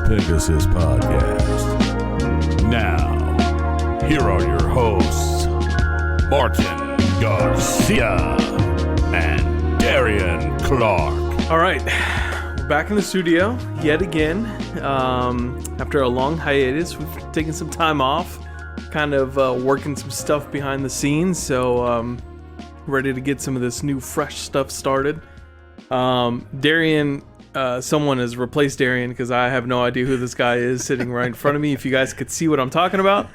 Pegasus Podcast. Now, here are your hosts, Martin Garcia and Darian Clark. All right, we're back in the studio yet again. After a long hiatus, we've taken some time off, kind of working some stuff behind the scenes, so ready to get some of this new fresh stuff started. Darian, someone has replaced Darian because I have no idea who this guy is sitting right in front of me. If you guys could see what I'm talking about,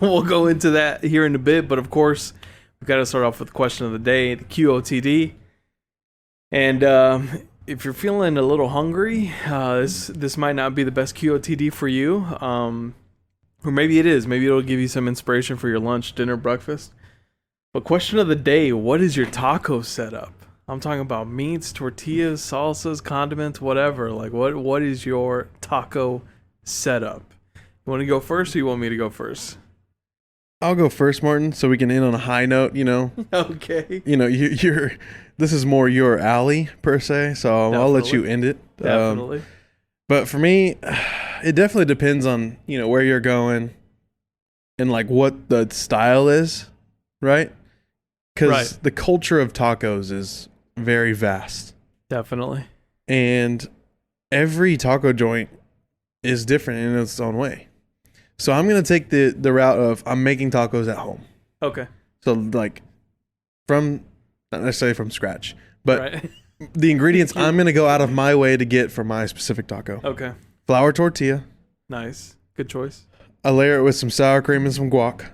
we'll go into that here in a bit. But of course, we've got to start off with the question of the day, the QOTD. And if you're feeling a little hungry, this might not be the best QOTD for you. Or maybe it is. Maybe it'll give you some inspiration for your lunch, dinner, breakfast. But question of the day, what is your taco setup? I'm talking about meats, tortillas, salsas, condiments, whatever. Like, what is your taco setup? You want to go first or you want me to go first? I'll go first, Martin, so we can end on a high note, you know. Okay. You know, you're this is more your alley, per se, so I'll let you end it. Definitely. But for me, it definitely depends on, you know, where you're going and, like, what the style is, right? Because the culture of tacos is very vast. Definitely. And every taco joint is different in its own way. So I'm going to take the route of I'm making tacos at home. Okay. So like not necessarily from scratch, but the ingredients I'm going to go out of my way to get for my specific taco. Okay. Flour tortilla. Nice. Good choice. I layer it with some sour cream and some guac.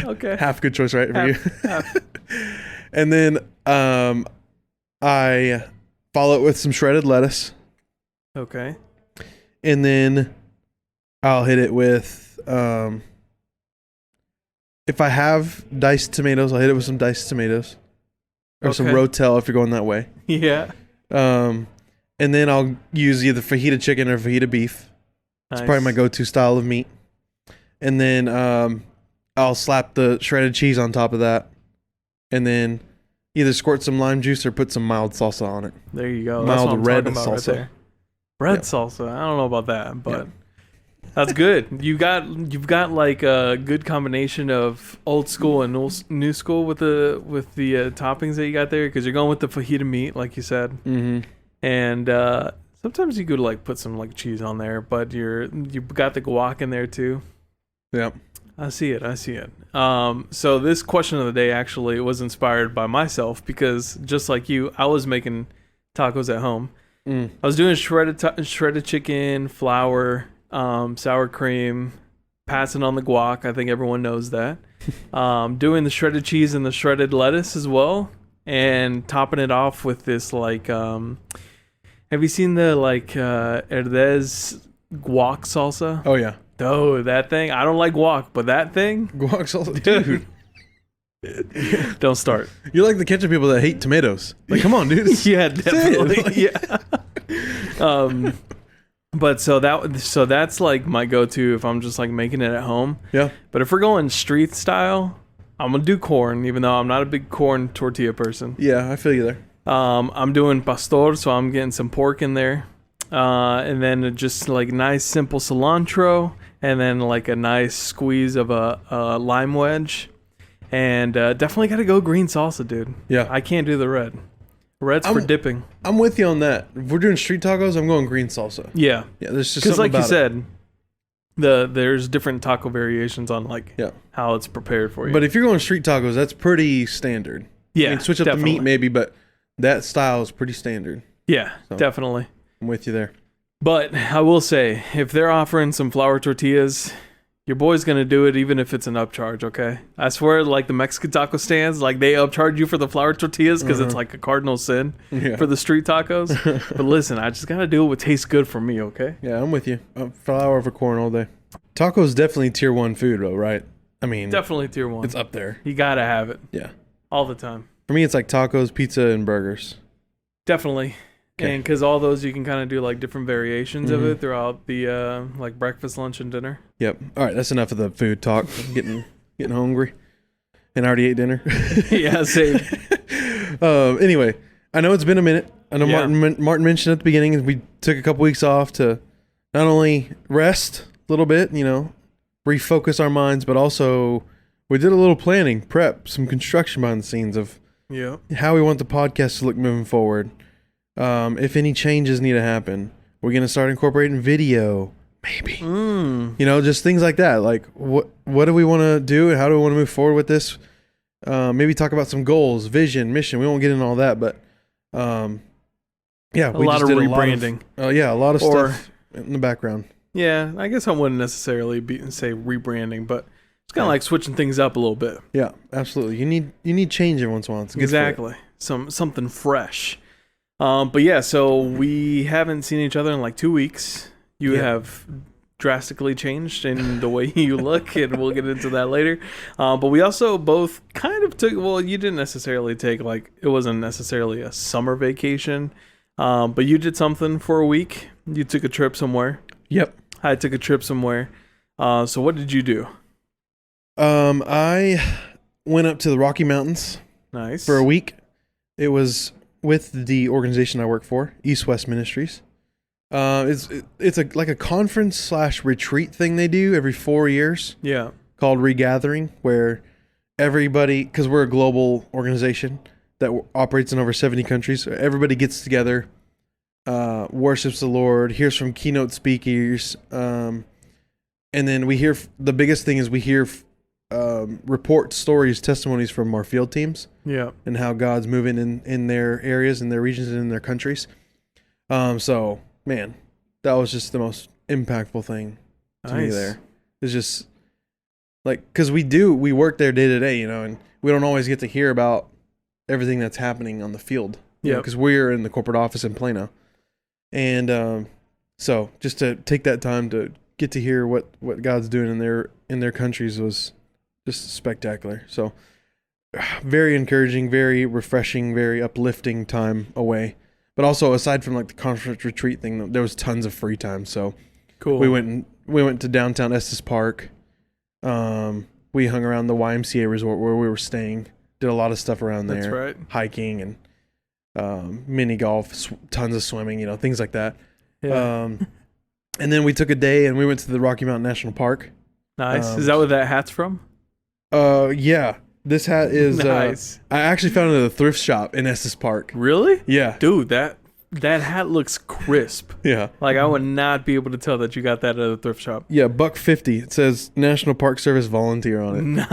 Okay. Half good choice, right? For Half. you. And then I follow it with some shredded lettuce. Okay. And then I'll hit it with, if I have diced tomatoes, I'll hit it with some diced tomatoes. Or some Rotel if you're going that way. Yeah. And then I'll use either fajita chicken or fajita beef. It's probably my go-to style of meat. And then I'll slap the shredded cheese on top of that. And then either squirt some lime juice or put some mild salsa on it. There you go. Mild That's what I'm red talking about salsa. Right there. Red salsa. I don't know about that, but that's good. You've got like a good combination of old school and new school with the toppings that you got there, because you're going with the fajita meat, like you said. Mm-hmm. And sometimes you could like put some like cheese on there, but you've got the guac in there too. Yep. I see it. So this question of the day actually was inspired by myself, because just like you, I was making tacos at home. I was doing shredded chicken, flour, sour cream, passing on the guac. I think everyone knows that. Doing the shredded cheese and the shredded lettuce as well, and topping it off with this like. Have you seen the like Herdez guac salsa? Oh yeah. Oh, that thing. I don't like guac, but that thing. Guac salsa, dude. Don't start. You're like the ketchup people that hate tomatoes. Like, come on, dude. Yeah, definitely. Yeah. But so that's like my go-to if I'm just like making it at home. Yeah. But if we're going street style, I'm gonna do corn, even though I'm not a big corn tortilla person. Yeah, I feel you there. I'm doing pastor, so I'm getting some pork in there, and then just like nice simple cilantro, and then like a nice squeeze of a lime wedge. And definitely got to go green salsa, dude. Yeah. I can't do the red. Red's for dipping. I'm with you on that. If we're doing street tacos, I'm going green salsa. Yeah. Yeah, there's just something like about you said, there's different taco variations on like how it's prepared for you. But if you're going street tacos, that's pretty standard. Yeah, I mean, switch up the meat maybe, but that style is pretty standard. Yeah, so, definitely. I'm with you there. But I will say, if they're offering some flour tortillas, your boy's going to do it even if it's an upcharge, okay? I swear, like the Mexican taco stands, like they upcharge you for the flour tortillas because it's like a cardinal sin for the street tacos. But listen, I just got to do what tastes good for me, okay? Yeah, I'm with you. Flour over corn all day. Tacos definitely tier 1 food, though, right? I mean... Definitely tier 1. It's up there. You got to have it. Yeah. All the time. For me, it's like tacos, pizza, and burgers. Definitely. Okay. And because all those, you can kind of do like different variations of it throughout the like breakfast, lunch, and dinner. Yep. All right, that's enough of the food talk. I'm getting hungry, and I already ate dinner. Yeah, same. Anyway, I know it's been a minute. I know Martin mentioned at the beginning we took a couple weeks off to not only rest a little bit, refocus our minds, but also we did a little planning, prep, some construction behind the scenes of how we want the podcast to look moving forward. If any changes need to happen, we're going to start incorporating video, maybe. Just things like that. Like what do we want to do and how do we want to move forward with this? Maybe talk about some goals, vision, mission. We won't get into all that, but a lot of rebranding. A lot of stuff in the background. Yeah, I guess I wouldn't necessarily say rebranding, but it's kind of like switching things up a little bit. Yeah, absolutely. You need change every once in a while. It's good exactly. Something fresh. But yeah, so we haven't seen each other in like 2 weeks. You have drastically changed in the way you look, and we'll get into that later. But we also both kind of took, well, you didn't necessarily take, like, it wasn't necessarily a summer vacation, but you did something for a week. You took a trip somewhere. Yep. I took a trip somewhere. So what did you do? I went up to the Rocky Mountains. Nice. For a week. It was with the organization I work for, East West Ministries. It's like a conference / retreat thing they do every 4 years. Yeah. Called Regathering, where everybody, because we're a global organization that operates in over 70 countries, so everybody gets together, worships the Lord, hears from keynote speakers, and then we hear, the biggest thing is we hear report stories, testimonies from our field teams. Yeah. And how God's moving in their areas, in their regions, and in their countries. So, man, that was just the most impactful thing to me there. It's just like, because we work there day to day, and we don't always get to hear about everything that's happening on the field. Yeah. Because we're in the corporate office in Plano. And so just to take that time to get to hear what God's doing in their countries was just spectacular. So very encouraging, very refreshing, very uplifting time away. But also, aside from like the conference retreat thing, there was tons of free time. So cool. We went to downtown Estes Park. We hung around the YMCA resort where we were staying. Did a lot of stuff around there. That's right. Hiking and mini golf, tons of swimming, things like that. Yeah. And then we took a day and we went to the Rocky Mountain National Park. Nice. Is that what that hat's from? Yeah. This hat is nice. I actually found it at a thrift shop in Estes Park. Really? Yeah. Dude, that hat looks crisp. Yeah. Like I would not be able to tell that you got that at a thrift shop. Yeah, $1.50. It says National Park Service volunteer on it.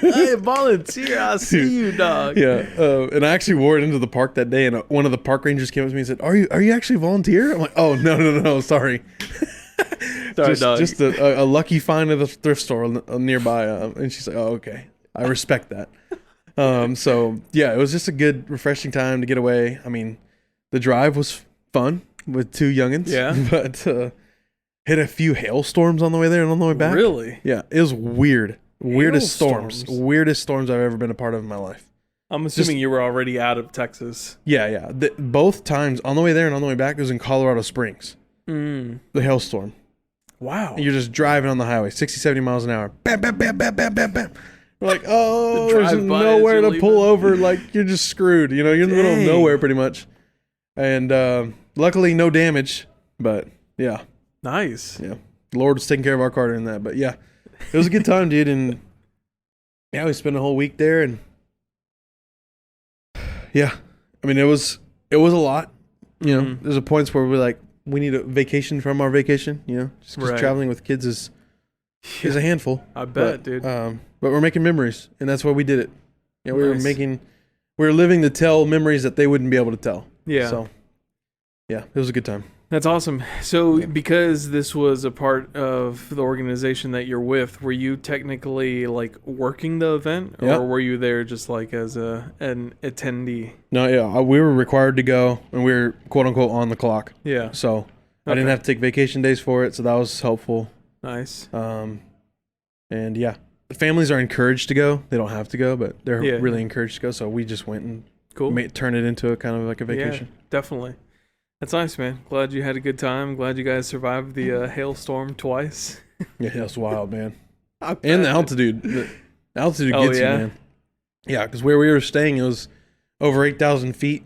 Hey, volunteer, I see you, dog. Yeah. And I actually wore it into the park that day, and one of the park rangers came up to me and said, Are you actually a volunteer? I'm like, oh, no, sorry. Sorry, dog. Just a lucky find at a thrift store nearby. And she's like, oh, okay. I respect that. So yeah, it was just a good, refreshing time to get away. I mean, the drive was fun with two youngins. Yeah. But hit a few hailstorms on the way there and on the way back. Really? Yeah. It was weird. Weirdest storms I've ever been a part of in my life. I'm assuming you were already out of Texas. Yeah. Both times on the way there and on the way back, it was in Colorado Springs. The hailstorm. Wow. And you're just driving on the highway, 60, 70 miles an hour. Bam, bam, bam, bam, bam, bam, bam. We're like, oh, there's nowhere to pull over. Like, you're just screwed. You're in the middle of nowhere pretty much. And luckily, no damage. But, yeah. Nice. Yeah. The Lord was taking care of our car during that. But, yeah. It was a good time, dude. And, yeah, we spent a whole week there. And, yeah. I mean, it was a lot. There's a points where we're like, we need a vacation from our vacation. Just because traveling with kids is a handful. I bet, dude. But we're making memories, and that's why we did it. We were living to tell memories that they wouldn't be able to tell. Yeah. So, yeah, it was a good time. That's awesome. So, because this was a part of the organization that you're with, were you technically like working the event, or were you there just like as an attendee? No, yeah, we were required to go, and we were quote unquote on the clock. Yeah. So I didn't have to take vacation days for it, so that was helpful. Nice. And yeah, the families are encouraged to go. They don't have to go, but they're really encouraged to go. So we just went and turn it into a kind of like a vacation. Yeah, definitely. That's nice, man. Glad you had a good time. Glad you guys survived the hailstorm twice. Yeah, it was wild, man. And the altitude. The altitude gets you, man. Yeah, because where we were staying, it was over 8,000 feet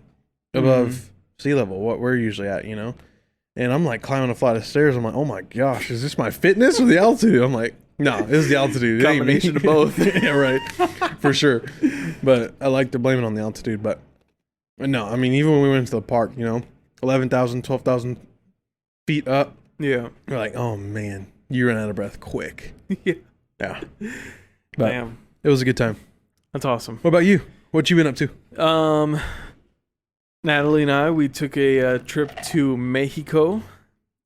above sea level, what we're usually at, And I'm like climbing a flight of stairs. I'm like, oh my gosh, is this my fitness or the altitude? I'm like, no, it's the altitude. It ain't me. Combination of both. Yeah, right. For sure. But I like to blame it on the altitude. But no, I mean, even when we went to the park, 11,000, 12,000 feet up. Yeah. We're like, oh man, you ran out of breath quick. Yeah. Yeah. But Damn. it was a good time. That's awesome. What about you? What you been up to? Natalie and I, we took a trip to Mexico.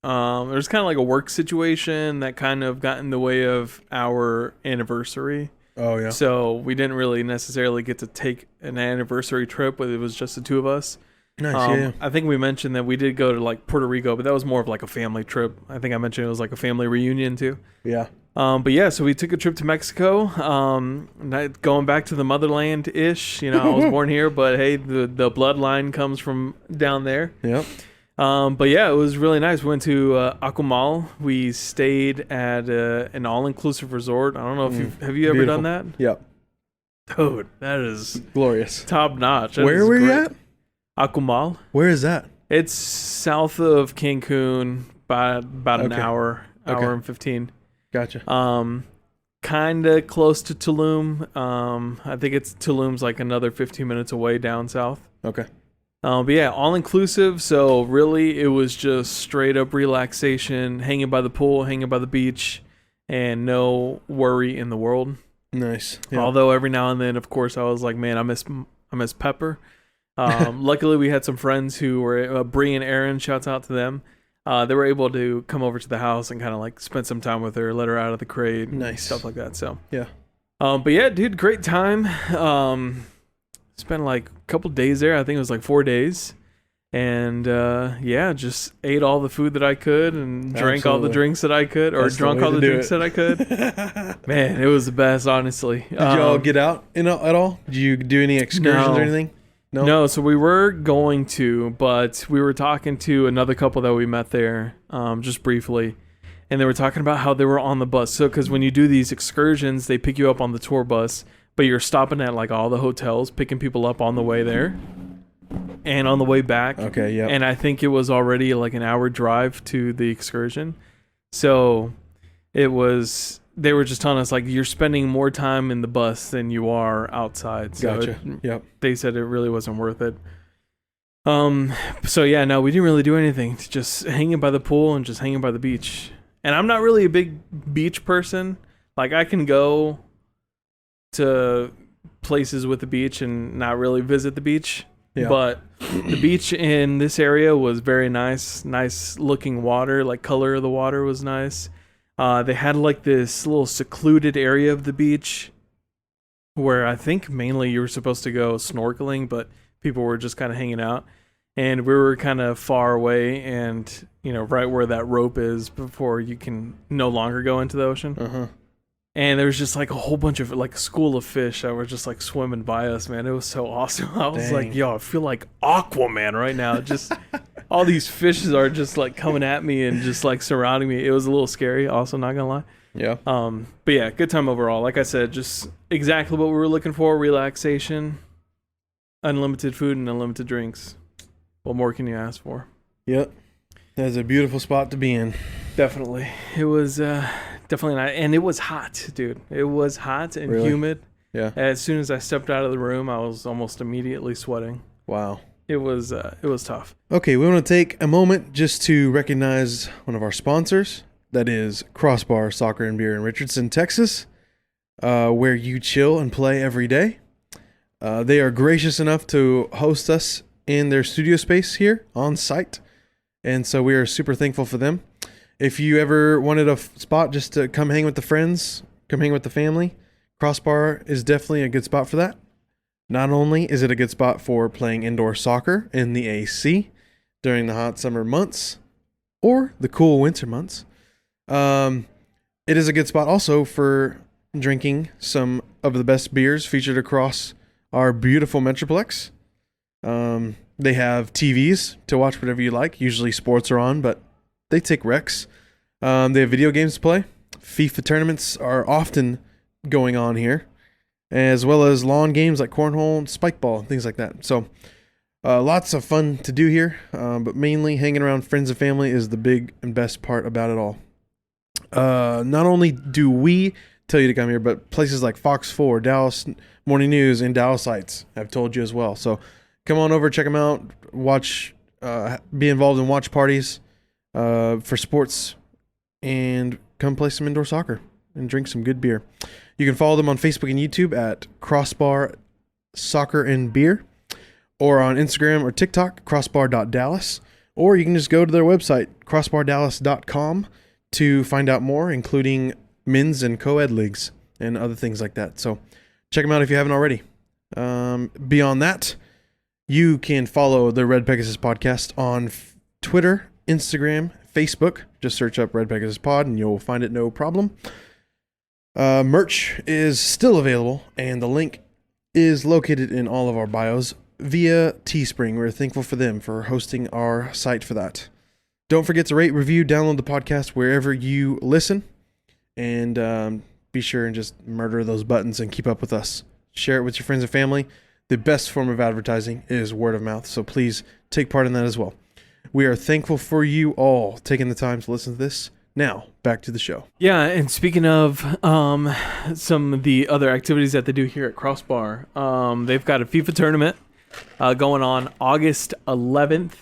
It was kind of like a work situation that kind of got in the way of our anniversary. Oh, yeah. So we didn't really necessarily get to take an anniversary trip, but it was just the two of us. Nice, yeah. I think we mentioned that we did go to like Puerto Rico, but that was more of like a family trip. I think I mentioned it was like a family reunion too. Yeah. But yeah, so we took a trip to Mexico. Going back to the motherland-ish. I was born here, but hey, the bloodline comes from down there. Yep. But yeah, it was really nice. We went to Akumal. We stayed at an all-inclusive resort. I don't know if have you ever done that? Yep. Dude, that is glorious. Top notch. Where were you at? Akumal. Where is that? It's south of Cancun by about an hour and 15. Gotcha. Kind of close to Tulum. I think Tulum's like another 15 minutes away down south. Okay. But yeah, all inclusive. So really, it was just straight up relaxation, hanging by the pool, hanging by the beach, and no worry in the world. Nice. Yeah. Although every now and then, of course, I was like, man, I miss Pepper. Luckily, we had some friends who were Bree and Aaron. Shouts out to them. They were able to come over to the house and kind of like spend some time with her, let her out of the crate, nice stuff like that. So yeah. But yeah, dude, great time. Spent like a couple days there. I think it was like 4 days, and yeah, just ate all the food that I could and drank all the drinks that I could, or drunk all the drinks that I could. Man, it was the best, honestly. Did y'all get out at all? Did you do any excursions or anything? No, so we were going to, but we were talking to another couple that we met there just briefly, and they were talking about how they were on the bus. So, because when you do these excursions, they pick you up on the tour bus, but you're stopping at like all the hotels, picking people up on the way there and on the way back. Okay, yeah. And I think it was already like an hour drive to the excursion. So they were just telling us like you're spending more time in the bus than you are outside. So gotcha. Yep. They said it really wasn't worth it. So yeah, no, we didn't really do anything. Just hanging by the pool and just hanging by the beach. And I'm not really a big beach person. Like I can go to places with the beach and not really visit the beach. Yeah. But the beach in this area was very nice. Nice looking water, like color of the water was nice. They had like this little secluded area of the beach where I think mainly you were supposed to go snorkeling, but people were just kind of hanging out. And we were kind of far away and, right where that rope is before you can no longer go into the ocean. Uh-huh. And there was just like a whole bunch of like a school of fish that were just like swimming by us, man. It was so awesome. I was like, yo, I feel like Aquaman right now. Just all these fishes are just like coming at me and just like surrounding me. It was a little scary, also, not gonna lie. Yeah. But yeah, good time overall. Like I said, just exactly what we were looking for: relaxation, unlimited food, and unlimited drinks. What more can you ask for? Yep. That's a beautiful spot to be in. Definitely. It was definitely not, and it was hot, dude. It was hot and humid. Yeah. As soon as I stepped out of the room, I was almost immediately sweating. Wow. It was tough. Okay, we want to take a moment just to recognize one of our sponsors. That is Crossbar Soccer and Beer in Richardson, Texas, where you chill and play every day. They are gracious enough to host us in their studio space here on site, and so we are super thankful for them. If you ever wanted a spot just to come hang with the friends, come hang with the family, Crossbar is definitely a good spot for that. Not only is it a good spot for playing indoor soccer in the AC during the hot summer months or the cool winter months, it is a good spot also for drinking some of the best beers featured across our beautiful Metroplex. They have TVs to watch whatever you like. Usually sports are on, but they take recs. They have video games to play. FIFA tournaments are often going on here, as well as lawn games like cornhole and spike ball and things like that. So Lots of fun to do here, but mainly hanging around friends and family is the big and best part about it all. Not only do we tell you to come here, but places like Fox 4, Dallas Morning News, and Dallas Lights have told you as well. So come on over, check them out, watch, be involved in watch parties for sports, and come play some indoor soccer and drink some good beer. You can follow them on Facebook and YouTube at Crossbar Soccer and Beer, or on Instagram or TikTok, crossbar.dallas, or you can just go to their website, crossbardallas.com, to find out more, including men's and co-ed leagues and other things like that. So check them out if you haven't already. Beyond that, you can follow the Red Pegasus Podcast on Twitter, Instagram, Facebook. Just search up Red Pegasus Pod and you'll find it no problem. Merch is still available, and the link is located in all of our bios via Teespring. We're thankful for them for hosting our site for that. Don't forget to rate, review, download the podcast wherever you listen, and be sure and just murder those buttons and keep up with us. Share it with your friends and family. The best form of advertising is word of mouth, so please take part in that as well. We are thankful for you all taking the time to listen to this. Now, back to the show. Yeah, and speaking of some of the other activities that they do here at Crossbar, they've got a FIFA tournament going on August 11th,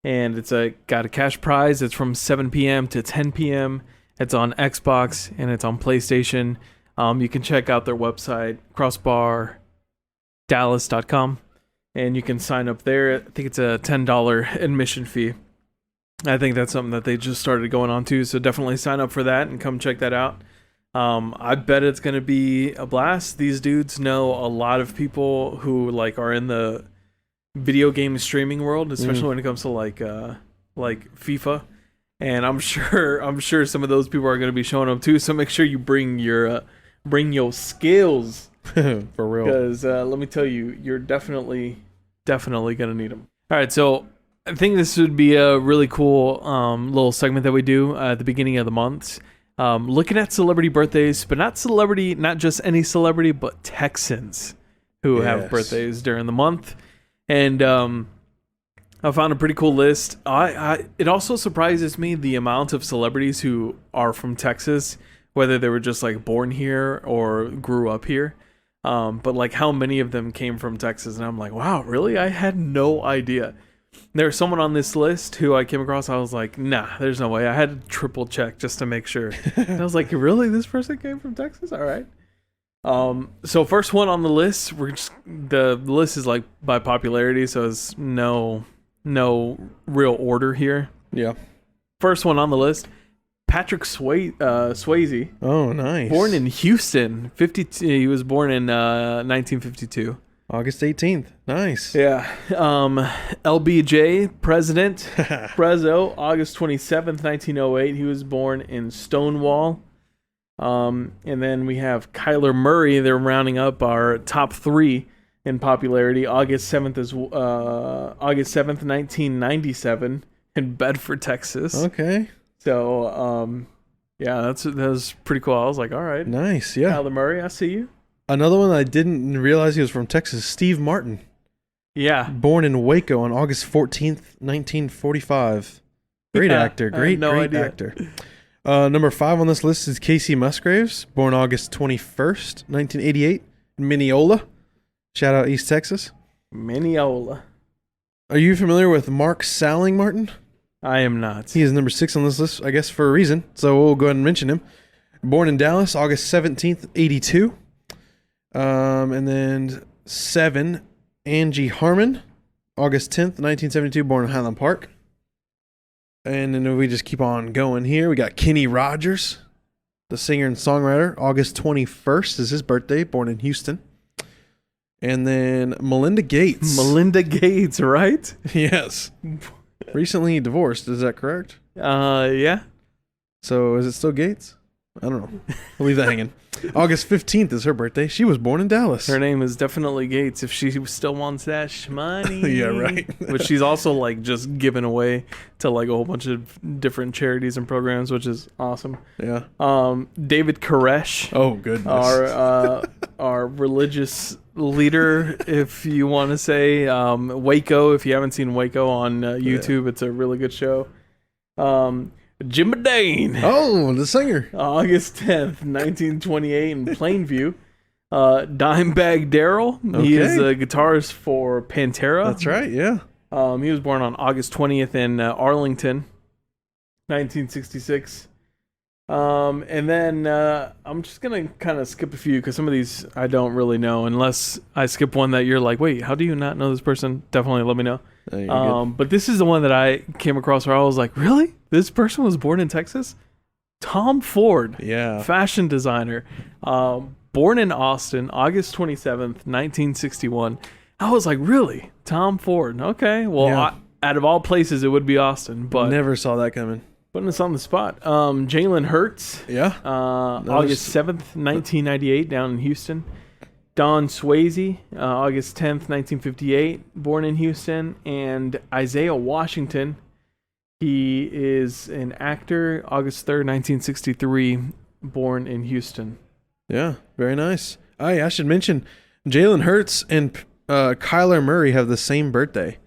and it's got a cash prize. It's from 7 p.m. to 10 p.m. It's on Xbox, and it's on PlayStation. You can check out their website, crossbardallas.com, and you can sign up there. I think it's a $10 admission fee. I think that's something that they just started going on too, so definitely sign up for that and come check that out. I bet it's going to be a blast. These dudes know a lot of people who are in the video game streaming world, especially when it comes to like FIFA. And I'm sure some of those people are going to be showing up too. So make sure you bring your skills For real. because let me tell you, you're definitely going to need them. All right, so I think this would be a really cool little segment that we do at the beginning of the months. Looking at celebrity birthdays, but not just any celebrity, but Texans who have birthdays during the month. And I found a pretty cool list. It also surprises me the amount of celebrities who are from Texas, whether they were just born here or grew up here. But how many of them came from Texas? And I'm like, wow, really? I had no idea. There's someone on this list who I came across. I was like, nah, there's no way. I had to triple check just to make sure. And I was like, really? This person came from Texas? All right. So first one on the list, the list is by popularity, so there's no real order here. Yeah. First one on the list, Patrick Swayze. Oh, nice. Born in Houston, 52. He was born in 1952. August 18th. Nice. Yeah. LBJ, President, Prezzo, August 27th, 1908. He was born in Stonewall. And then we have Kyler Murray. They're rounding up our top three in popularity. August 7th, 1997 in Bedford, Texas. Okay. So, yeah, that was pretty cool. I was like, all right. Nice. Yeah. Kyler Murray, I see you. Another one I didn't realize he was from Texas, Steve Martin. Yeah. Born in Waco on August 14th, 1945. Great actor. Great actor. Number 5 on this list is Casey Musgraves, born August 21st, 1988, Mineola. Shout out East Texas. Mineola. Are you familiar with Mark Salling Martin? I am not. He is number 6 on this list, I guess for a reason, so we'll go ahead and mention him. Born in Dallas, August 17th, 82. And then 7, Angie Harmon, August 10th, 1972, born in Highland Park. And then we just keep on going here. We got Kenny Rogers, the singer and songwriter. August 21st is his birthday, born in Houston. And then Melinda Gates. Melinda Gates, right? Yes. Recently divorced, is that correct? Yeah. So is it still Gates? I don't know. I'll leave that hanging. August 15th is her birthday. She was born in Dallas. Her name is definitely Gates if she still wants that money. Yeah, right. But she's also like just giving away to like a whole bunch of different charities and programs, which is awesome. Yeah. David Koresh. Oh, goodness. Our religious leader, if you want to say. Waco, if you haven't seen Waco on YouTube, It's a really good show. Jim Dane. Oh, the singer. August 10th, 1928 in Plainview. Dimebag Darrell. He is a guitarist for Pantera. That's right, yeah. He was born on August 20th in Arlington, 1966. And then I'm just going to kind of skip a few because some of these I don't really know unless I skip one that you're like, wait, how do you not know this person? Definitely let me know. But this is the one that I came across where I was like, really? This person was born in Texas? Tom Ford. Yeah. Fashion designer. Born in Austin, August 27th, 1961. I was like, really? Tom Ford. Okay. Well, out of all places, it would be Austin. But never saw that coming. Putting us on the spot. Jalen Hurts. Yeah. August 7th, 1998, down in Houston. Don Swayze, August 10th, 1958, born in Houston. And Isaiah Washington. He is an actor, August 3rd, 1963, born in Houston. Yeah, very nice. I should mention Jalen Hurts and Kyler Murray have the same birthday,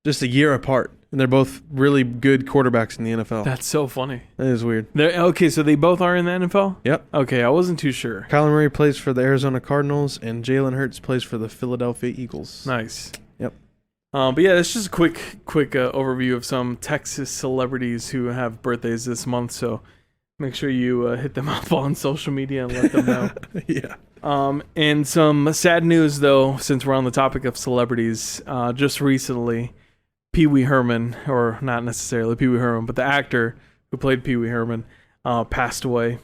just a year apart. And they're both really good quarterbacks in the NFL. That's so funny. That is weird. Okay, so they both are in the NFL? Yep. Okay, I wasn't too sure. Kyler Murray plays for the Arizona Cardinals, and Jalen Hurts plays for the Philadelphia Eagles. Nice. Yep. But yeah, it's just a quick overview of some Texas celebrities who have birthdays this month. So make sure you hit them up on social media and let them know. Yeah. And some sad news, though, since we're on the topic of celebrities. Just recently, Pee Wee Herman, or not necessarily Pee Wee Herman, but the actor who played Pee Wee Herman, passed away.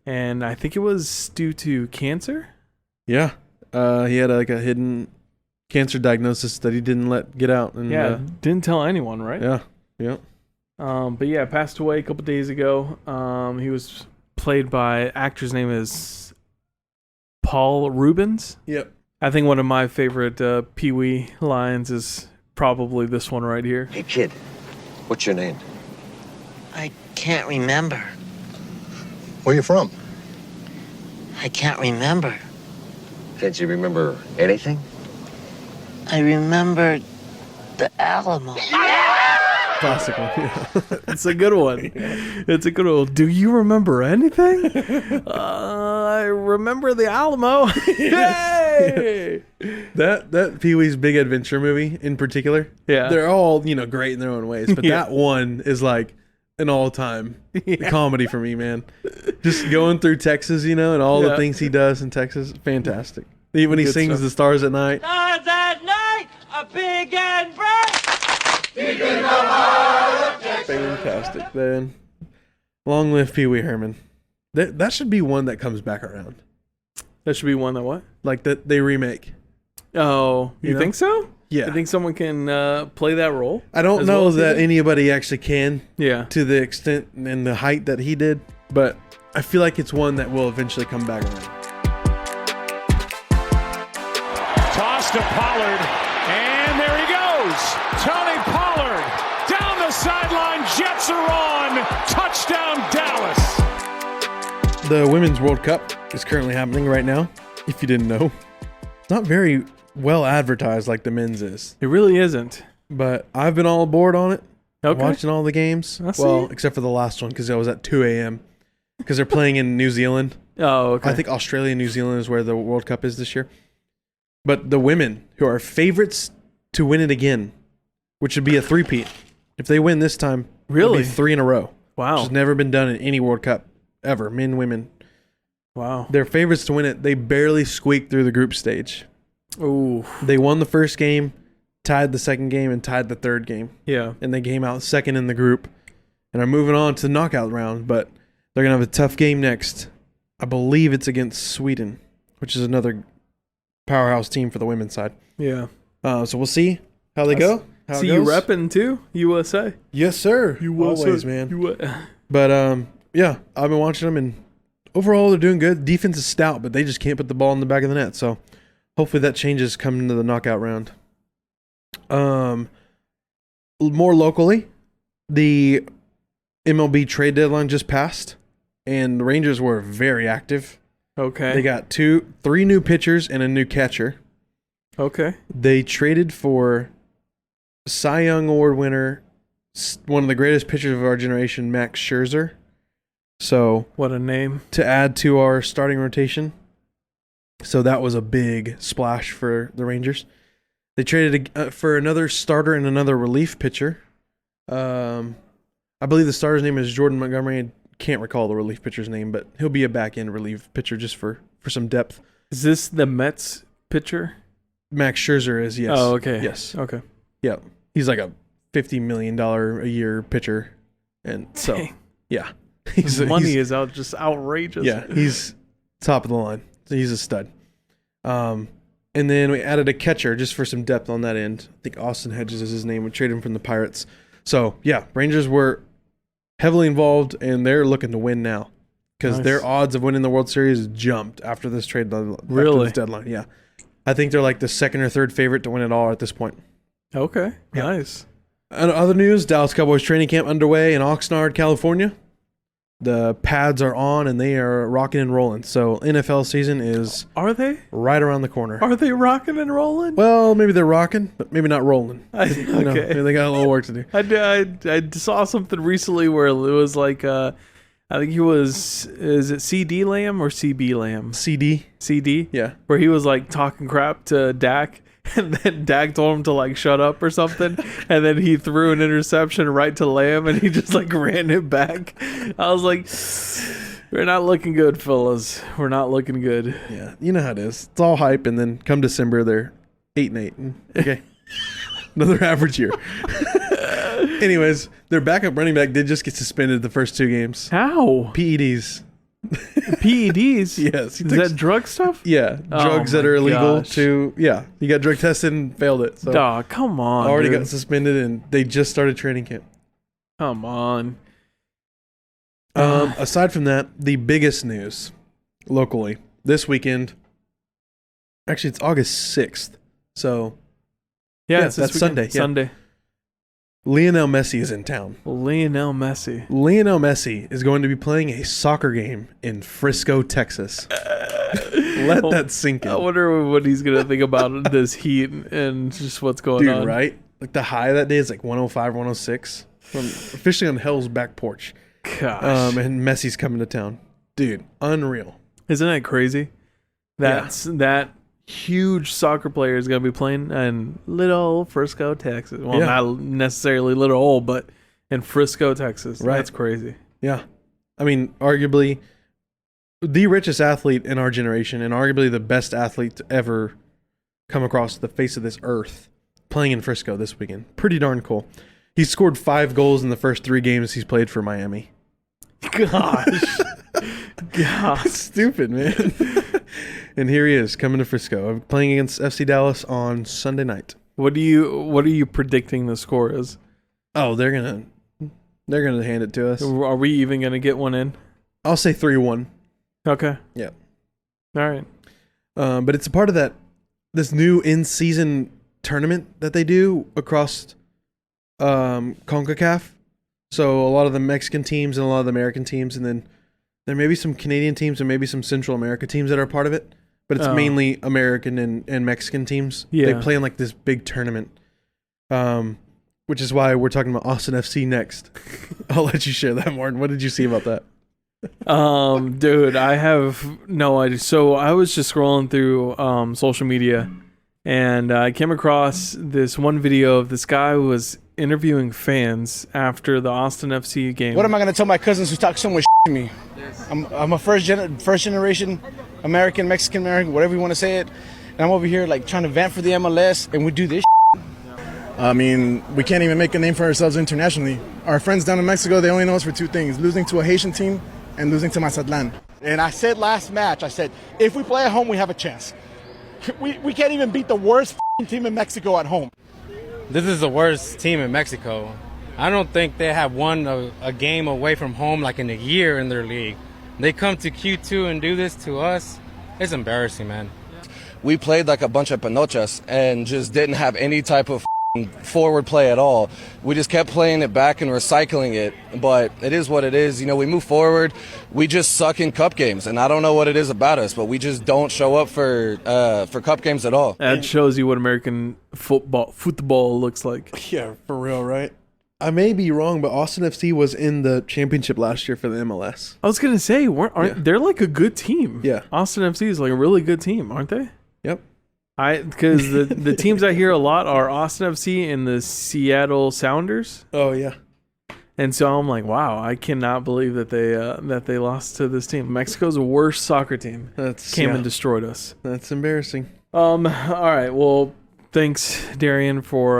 And I think it was due to cancer. Yeah. He had a hidden cancer diagnosis that he didn't let get out. And, didn't tell anyone, right? Yeah. But yeah, passed away a couple days ago. He was played by actor's name is Paul Reubens. Yep. I think one of my favorite Pee Wee lines is probably this one right here. Hey kid, what's your name? I can't remember. Where you from? I can't remember. Can't you remember anything? I remember the Alamo. Classic one. Yeah. It's a good one. It's a good one. Do you remember anything? I remember the Alamo. Yay! That Pee Wee's Big Adventure movie in particular. Yeah. They're all, great in their own ways. But that one is like an all-time comedy for me, man. Just going through Texas, and all the things he does in Texas. Fantastic. When he sings The Stars at Night. Stars at night, a big and bright. Fantastic, man. Long live Pee Wee Herman. That should be one that comes back around. That should be one that what? Like that they remake. Oh, you think so? Yeah. You think someone can play that role? I don't know that anybody actually can. Yeah. To the extent and the height that he did, but I feel like it's one that will eventually come back around. Toss to Pollard, and there he goes. Tony Pollard down the sideline. Jets are on. Touchdown, Dallas. The Women's World Cup is currently happening right now, if you didn't know. It's not very well advertised like the men's is. It really isn't. But I've been all aboard on it. Okay. Watching all the games. Well, except for the last one because I was at 2 a.m. because they're playing in New Zealand. Oh, okay. I think Australia and New Zealand is where the World Cup is this year. But the women, who are favorites to win it again, which would be a three-peat. If they win this time, really? It'll be 3 in a row. Wow. Which has never been done in any World Cup ever, men, women. Wow. They're favorites to win it. They barely squeaked through the group stage. Ooh. They won the first game, tied the second game, and tied the third game. Yeah. And they came out second in the group and are moving on to the knockout round, but they're going to have a tough game next. I believe it's against Sweden, which is another powerhouse team for the women's side. Yeah. So we'll see how they go. How see you repping too, USA. Yes, sir. USA. Always, man. But yeah, I've been watching them, and overall, they're doing good. Defense is stout, but they just can't put the ball in the back of the net. So hopefully that changes coming into the knockout round. More locally, the MLB trade deadline just passed, and the Rangers were very active. Okay. They got 3 new pitchers and a new catcher. Okay. They traded for Cy Young Award winner, one of the greatest pitchers of our generation, Max Scherzer. So what a name. To add to our starting rotation. So that was a big splash for the Rangers. They traded for another starter and another relief pitcher. I believe the starter's name is Jordan Montgomery. I can't recall the relief pitcher's name, but he'll be a back-end relief pitcher just for some depth. Is this the Mets pitcher? Max Scherzer is, yes. Oh, okay. Yes. Okay. Yeah. He's like a $50 million a year pitcher. And so, Dang. yeah. His money is just outrageous. Yeah, he's top of the line. He's a stud. And then we added a catcher just for some depth on that end. I think Austin Hedges is his name. We traded him from the Pirates. So, yeah, Rangers were heavily involved, and they're looking to win now because their odds of winning the World Series jumped after this trade really? After this deadline. Yeah. I think they're like the second or third favorite to win it all at this point. Okay, yeah. Nice. And other news, Dallas Cowboys training camp underway in Oxnard, California. The pads are on, and they are rocking and rolling. So NFL season is right around the corner. Are they rocking and rolling? Well, maybe they're rocking, but maybe not rolling. Okay. They got a little work to do. I saw something recently where it was like, I think he was, is it CD Lamb or CB Lamb? CD? Yeah. Where he was like talking crap to Dak. And then Dak told him to like shut up or something, and then he threw an interception right to Lamb, and he just like ran it back. I was like, "We're not looking good, fellas. We're not looking good." Yeah, you know how it is. It's all hype, and then come December, they're 8-8. Okay, another average year. Anyways, their backup running back did just get suspended the first 2 games. How? PEDs. PEDs? Yes. Is that drug stuff? Yeah, drugs that are illegal to. Yeah, he got drug tested and failed it. So come on. Already got suspended, and they just started training camp. Come on. Aside from that, the biggest news locally this weekend. Actually, it's August 6th. So yeah, that's Sunday. Yeah. Sunday. Lionel Messi is in town. Lionel Messi is going to be playing a soccer game in Frisco, Texas. Let that sink in. I wonder what he's going to think about this heat and just what's going on. Dude, right? Like the high that day is like 105, 106. From officially on hell's back porch. Gosh. And Messi's coming to town. Dude, unreal. Isn't that crazy? That huge soccer player is going to be playing in little Frisco, Texas. Well, not necessarily little, but in Frisco, Texas. Right. That's crazy. Yeah. I mean, arguably the richest athlete in our generation and arguably the best athlete to ever come across the face of this earth playing in Frisco this weekend. Pretty darn cool. He scored 5 goals in the first 3 games he's played for Miami. Gosh. God. Stupid, man. And here he is coming to Frisco, playing against FC Dallas on Sunday night. What are you predicting the score is? Oh, they're gonna hand it to us. Are we even gonna get one in? I'll say 3-1. Okay. Yeah. All right. But it's a part of this new in-season tournament that they do across CONCACAF. So a lot of the Mexican teams and a lot of the American teams, and then there may be some Canadian teams and maybe some Central America teams that are part of it. But it's mainly American and Mexican teams. Yeah. They play in like this big tournament, which is why we're talking about Austin FC next. I'll let you share that, Martin. What did you see about that? Dude, I have no idea. So I was just scrolling through social media, and I came across this one video of this guy who was interviewing fans after the Austin FC game. What am I going to tell my cousins who talk so much to me? I'm a first generation American, Mexican American, whatever you want to say it. And I'm over here like trying to vamp for the MLS, and we do this. I mean, we can't even make a name for ourselves internationally. Our friends down in Mexico, they only know us for 2 things: losing to a Haitian team and losing to Mazatlan. And I said last match, I said, if we play at home, we have a chance. We can't even beat the worst team in Mexico at home. This is the worst team in Mexico. I don't think they have won a game away from home like in a year in their league. They come to Q2 and do this to us. It's embarrassing, man. We played like a bunch of panochas and just didn't have any type of forward play at all. We just kept playing it back and recycling it, but it is what it is. You know, we move forward. We just suck in cup games, and I don't know what it is about us, but we just don't show up for cup games at all. That shows you what American football looks like. Yeah, for real, right? I may be wrong, but Austin FC was in the championship last year for the MLS. I was gonna say, they're like a good team? Yeah, Austin FC is like a really good team, aren't they? Yep. Because the teams I hear a lot are Austin FC and the Seattle Sounders. Oh yeah. And so I'm like, wow, I cannot believe that they lost to this team. Mexico's worst soccer team came and destroyed us. That's embarrassing. All right. Well, thanks, Darian, for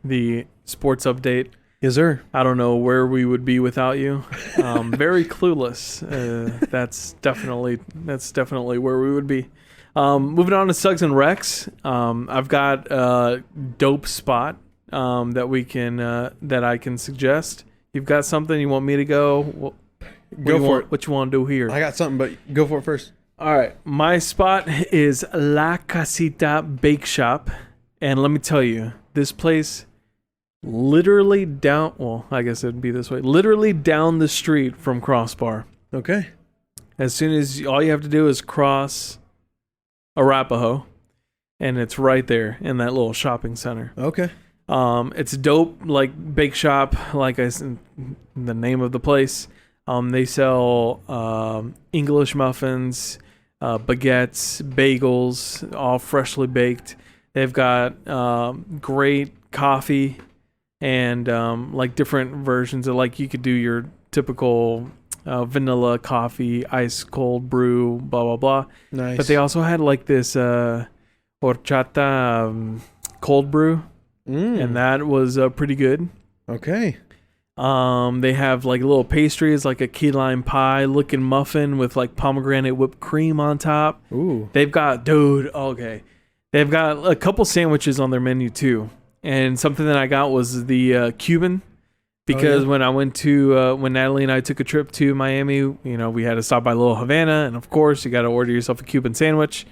the sports update. Yes, sir. I don't know where we would be without you. Very clueless. That's definitely where we would be. Moving on to Suggs and Rex. I've got a dope spot that I can suggest. You've got something you want me to go? Go for it. What you want to do here? I got something, but go for it first. All right. My spot is La Casita Bake Shop. And let me tell you, this place literally I guess it'd be this way. Literally down the street from Crossbar. Okay. As soon as all you have to do is cross Arapahoe, and it's right there in that little shopping center. Okay. It's dope, like bake shop, like I said, the name of the place. They sell English muffins, baguettes, bagels, all freshly baked. They've got great coffee and like different versions of, like, you could do your typical vanilla coffee, ice cold brew, blah blah blah. Nice. But they also had like this horchata cold brew, and that was pretty good. Okay. They have like little pastries, like a key lime pie looking muffin with like pomegranate whipped cream on top. Ooh. They've got They've got a couple sandwiches on their menu too, and something that I got was the Cuban. Because when I went to, when Natalie and I took a trip to Miami, you know, we had to stop by Little Havana. And of course, you got to order yourself a Cuban sandwich.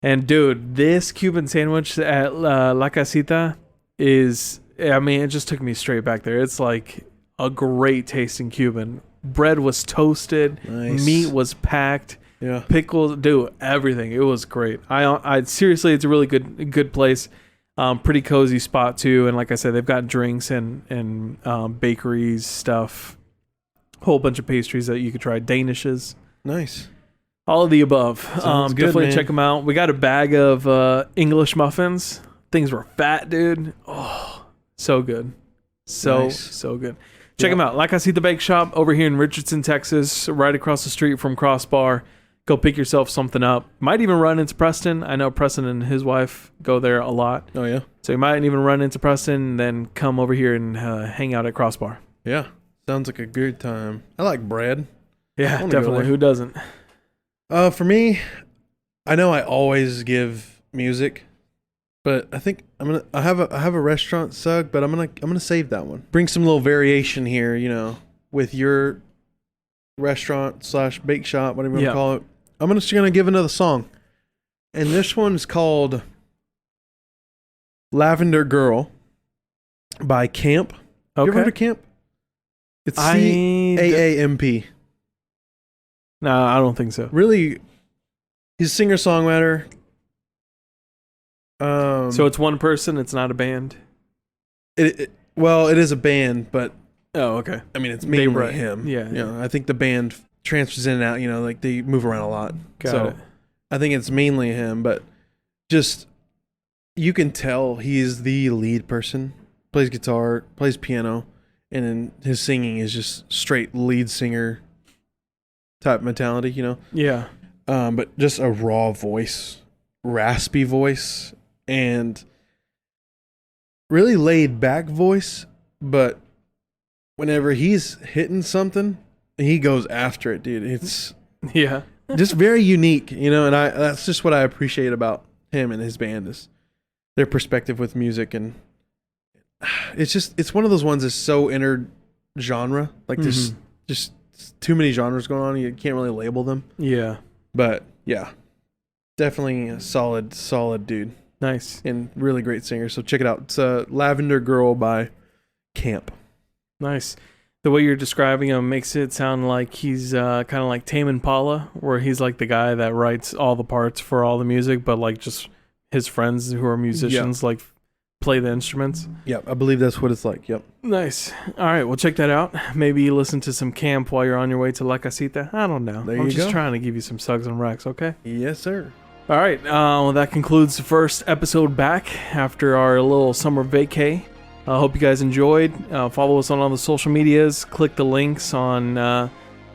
And dude, this Cuban sandwich at La Casita is, I mean, it just took me straight back there. It's like a great tasting Cuban. Bread was toasted. Nice. Meat was packed. Yeah. Pickles, dude, everything. It was great. I seriously, it's a really good place. Pretty cozy spot too, and like I said, they've got drinks and bakeries stuff, whole bunch of pastries that you could try, danishes, Nice. all of the above. Sounds good, Definitely man. check them out. We got a bag of English muffins. Things were fat, dude. Oh, so good, so good. Check them out. Like I see the bake shop over here in Richardson, Texas, right across the street from Crossbar. Go pick yourself something up. Might even run into Preston. I know Preston and his wife go there a lot. Oh, yeah? So you might even run into Preston and then come over here and hang out at Crossbar. Yeah. Sounds like a good time. I like bread. Yeah, definitely. Who doesn't? For me, I know I always give music, but I think I have a restaurant, Sug, but I'm gonna save that one. Bring some little variation here, you know, with your restaurant / bake shop, whatever you want to call it. I'm just gonna give another song, and this one's called "Lavender Girl" by Camp. You ever heard of Camp? It's CAAMP. No, I don't think so. Really, he's a singer-songwriter. So it's one person. It's not a band. Well, it is a band, but okay. I mean, it's mainly write him. Yeah, you know, I think the band transfers in and out. You know, like they move around a lot. Got it. I think it's mainly him, but just you can tell he's the lead person. Plays guitar, plays piano, and then his singing is just straight lead singer type mentality. You know. Yeah. But just a raw voice, raspy voice, and really laid back voice, but whenever he's hitting something, he goes after it, dude. It's just very unique, you know, and that's just what I appreciate about him and his band is their perspective with music, and it's one of those ones that's so inter genre, like this just too many genres going on. You can't really label them. Yeah. But yeah, definitely a solid dude. Nice. And really great singer. So check it out. It's Lavender Girl by Camp. Nice. The way you're describing him makes it sound like he's kind of like Tame Impala, where he's like the guy that writes all the parts for all the music, but like just his friends who are musicians like play the instruments. Yep, I believe that's what it's like. Yep. Nice. All right, well, check that out. Maybe listen to some Camp while you're on your way to La Casita. I don't know. I'm just trying to give you some Suggs and Rex, okay? Yes, sir. All right, well, that concludes the first episode back after our little summer vacay. I hope you guys enjoyed. Follow us on all the social medias. Click the links on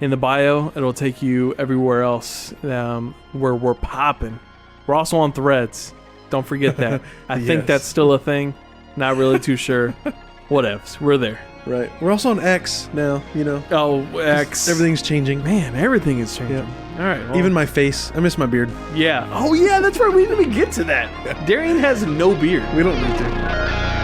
in the bio. It'll take you everywhere else where we're popping. We're also on Threads. Don't forget that. I think that's still a thing. Not really too sure. Whatevs. We're there. Right. We're also on X now, you know. Oh, X. Everything's changing. Man, everything is changing. Yeah. All right. Well, even my face. I miss my beard. Yeah. Oh, yeah, that's right. We didn't even get to that. Darian has no beard. We don't need to.